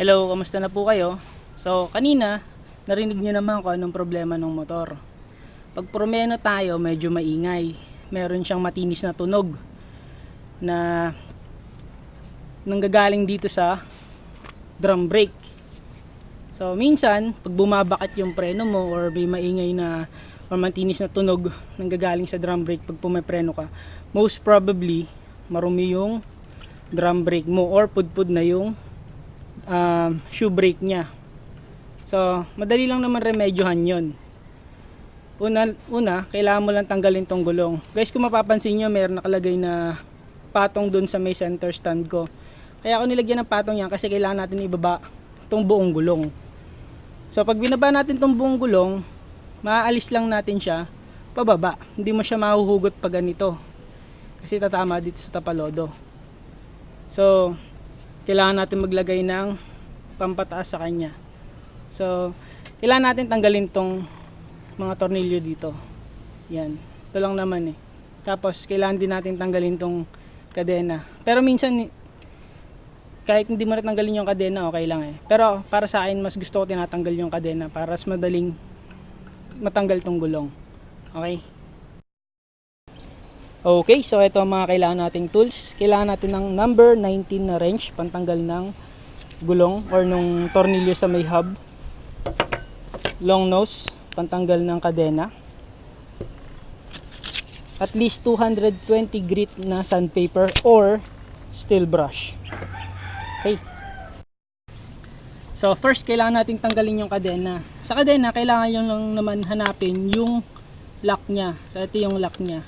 Hello, kamusta na po kayo? So, kanina, narinig nyo naman kung anong problema ng motor. Pag preno tayo, medyo maingay. Meron siyang matinis na tunog na nanggagaling dito sa drum brake. So, minsan, pag bumabakit yung preno mo or may maingay na or matinis na tunog nanggagaling sa drum brake pag pumepreno ka, most probably, marumi yung drum brake mo or pudpud na yung shoe brake nya. So madali lang naman remedyohan yon. Una, kailangan mo lang tanggalin tong gulong. Guys, kung mapapansin nyo, mayroon nakalagay na patong dun sa may center stand ko. Kaya ako nilagyan ng patong yan kasi kailangan natin ibaba tong buong gulong. So pag binaba natin tong buong gulong, maaalis lang natin siya pababa. Hindi mo siya mahuhugot pag ganito kasi tatama dito sa tapalodo. So kailangan natin maglagay ng pampataas sa kanya. So kailangan natin tanggalin tong mga tornilyo dito. Yan, ito lang naman eh. Tapos kailangan din natin tanggalin tong kadena. Pero minsan kahit hindi mo natanggalin yung kadena, okay lang eh. Pero para sa akin, mas gusto ko tinatanggal yung kadena para mas madaling matanggal tong gulong. Okay? Okay, so ito ang mga kailangan nating tools. Kailangan natin ng number 19 na wrench, pantanggal ng gulong or nung tornilyo sa may hub. Long nose, pantanggal ng kadena. At least 220 grit na sandpaper or steel brush. Okay. So first, kailangan nating tanggalin yung kadena. Sa kadena, kailangan yung lang naman hanapin yung lock nya. So ito yung lock nya.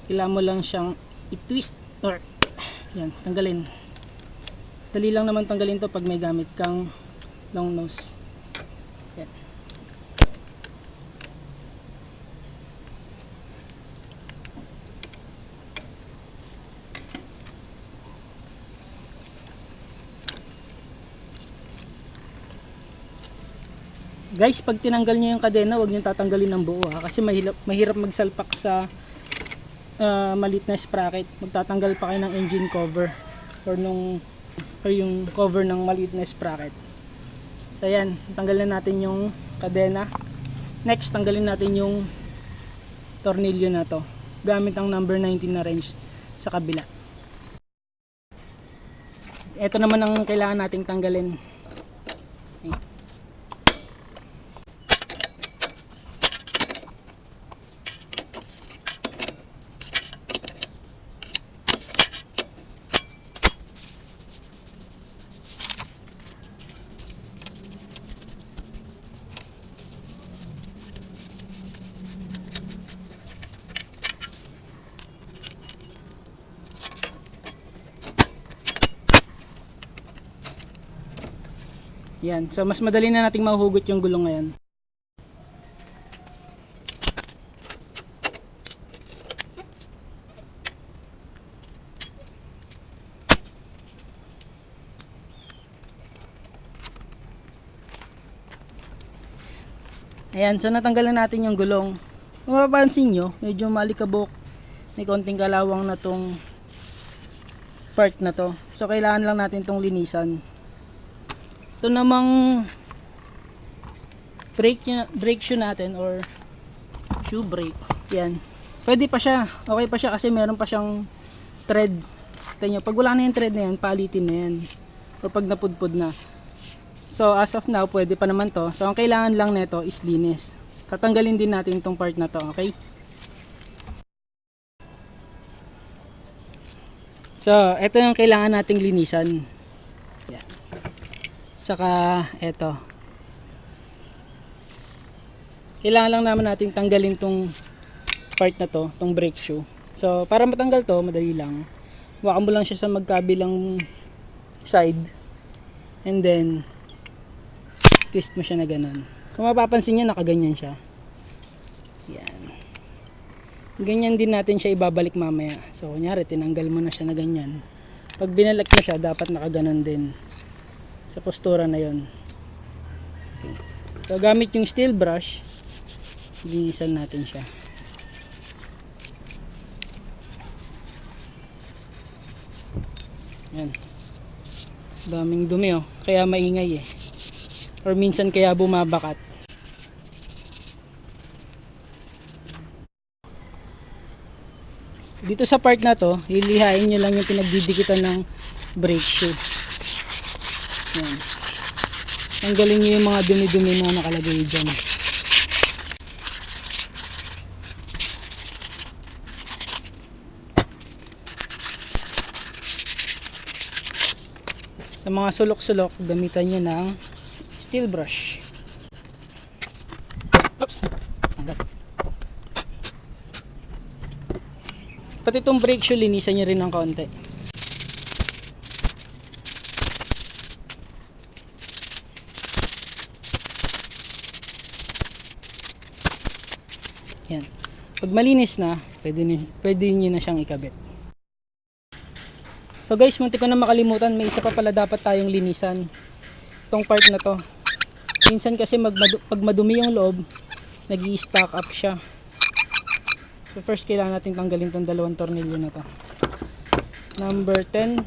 Kailangan mo lang siyang i-twist or yan, tanggalin. Dali lang naman tanggalin to pag may gamit kang long nose. Yan. Guys, pag tinanggal niyo yung kadena, huwag niyo tatanggalin ng buo kasi mahirap magsalpak sa maliit na sprocket. Magtatanggal pa kayo ng engine cover or yung cover ng maliit na sprocket. So ayan, tanggalin natin yung kadena. Next, tanggalin natin yung tornilyo na to gamit ang number 19 na wrench sa kabila. Ito naman ang kailangan nating tanggalin. Okay. Yan, so mas madali na nating mahuhugot yung gulong ngayon. Ayan, so natanggalan natin yung gulong. Kung mapapansin nyo, medyo malikabok, may konting kalawang na tong part na to. So kailangan lang natin tong linisan. Ito namang brake shoe natin or shoe brake, yan, pwede pa siya, okay pa siya kasi meron pa siyang thread. Tignan nyo, pag wala na yung thread na yan, palitin na yan o pag napudpud na. So as of now, pwede pa naman to. So ang kailangan lang nito is linis. Tatanggalin din natin itong part na to, okay? So ito yung kailangan nating linisan. Yan. Saka eto, kailangan lang naman natin tanggalin tong part na to, tong brake shoe. So para matanggal to, madali lang. Hawakan mo lang siya sa magkabilang side and then twist mo siya na ganun. Kung mapapansin nyo, nakaganyan siya. Yan. Ganyan din natin siya ibabalik mamaya. So kunyari, tinanggal mo na siya na ganyan. Pag binalik mo siya, dapat nakaganon din sa postura na yon. Okay. So gamit yung steel brush, linisan natin siya. Yan. Daming dumi oh. Kaya maingay eh. Or minsan kaya bumabakat. Dito sa part na to, lilihain nyo lang yung pinagdidikitan ng brake shoe. Yan. Tanggalin nyo yung mga dumi-dumi na nakalagay dyan. Sa mga sulok-sulok, gamitan nyo ng steel brush. Oops! Agad. Pati itong brake shoe, linisan nyo rin ng kaunti. Yan. Pag malinis na, pwede nyo na siyang ikabit. So guys, munti ko na makalimutan, may isa pa pala dapat tayong linisan. Itong part na to. Minsan kasi pag madumi yung loob, nag-i-stack up siya. So first, kailangan natin tanggalin itong dalawang tornilyo na to. Number 10.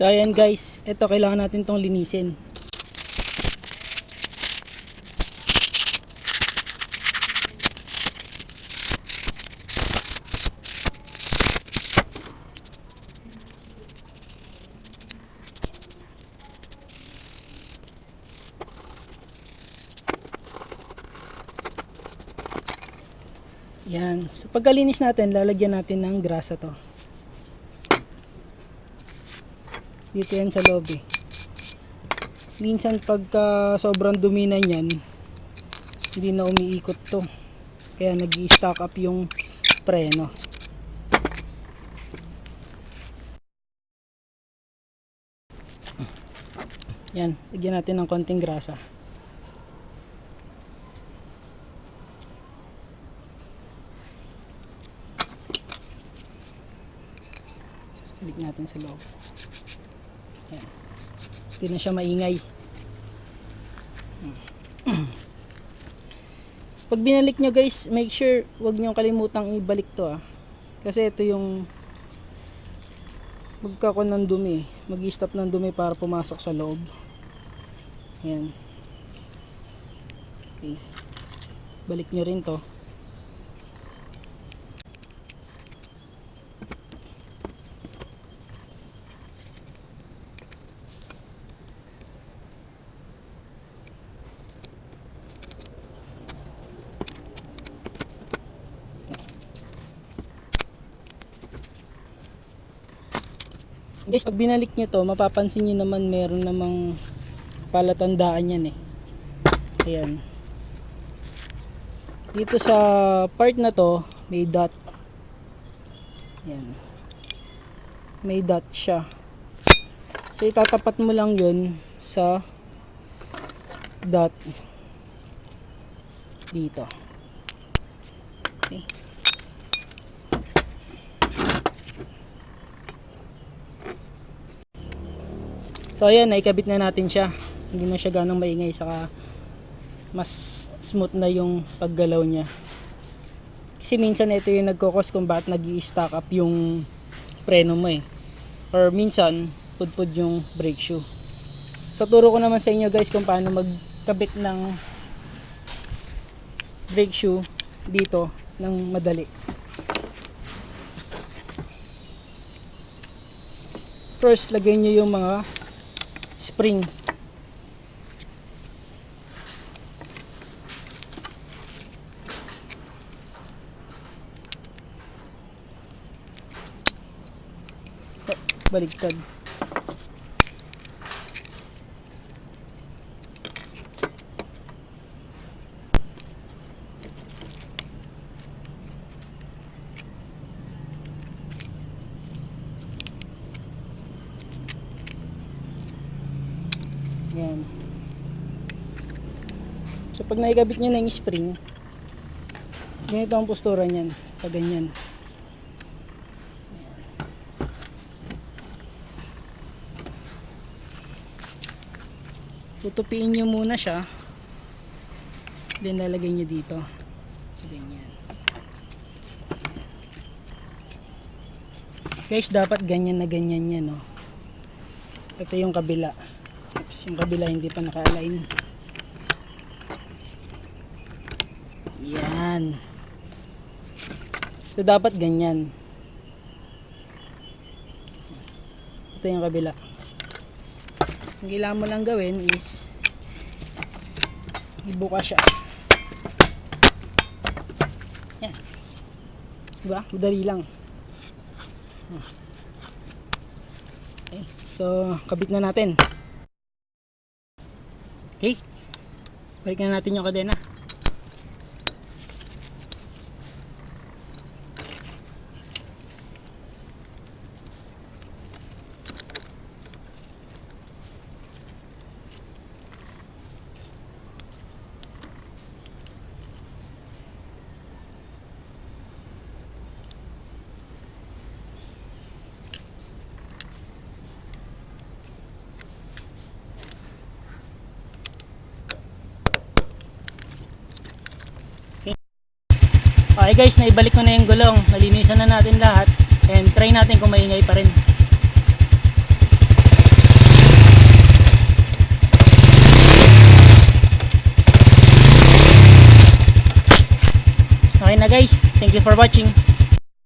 So ayan guys, ito kailangan natin tong linisin. Yan, so pagkalinis natin, lalagyan natin ng grasa to. Dito yan sa loob eh. Minsan pagka sobrang dumi na yan, hindi na umiikot to. Kaya nag-i-stack up yung preno. Yan, lagyan natin ng konting grasa. Balik natin sa loob. Yan. Hindi na siya maingay. Pag binalik nyo guys, make sure wag nyo kalimutang ibalik to kasi ito yung magkakon ng dumi, mag-i-stop ng dumi para pumasok sa loob. Yan. Okay. Balik nyo rin to. Guys, pag binalik nyo to, mapapansin nyo naman meron namang palatandaan yan eh. Ayan. Dito sa part na to, may dot. Ayan. May dot siya. So, itatapat mo lang yun sa dot dito. Okay. So ayan, naikabit na natin siya. Hindi na siya ganong maingay, saka mas smooth na yung paggalaw niya. Kasi minsan ito yung nagkokos kung bakit nag-i-stack up yung preno mo eh. Or minsan, pudpud yung brake shoe. So turo ko naman sa inyo guys kung paano magkabit ng brake shoe dito ng madali. First, lagay nyo yung mga spring. Baligtad. Yan. So pag naikabit nyo na yung spring, ganito ang postura nyan. Pag ganyan. Tutupiin nyo muna siya, then lalagay nyo dito. Ganyan. Guys, dapat ganyan na ganyan yan, no? Ito yung kabila. Oops, yung kabila hindi pa naka-align. Yan. So dapat ganyan. Ito yung kabila. Ang kailangan mo lang gawin is ibuka siya. Yan. Diba? Madali lang. Okay. So, kabit na natin. Okay. Balik na natin yung kadena. Okay guys, naibalik ko na yung gulong. Nalinisan na natin lahat. And try natin kung maingay pa rin. Okay na guys. Thank you for watching.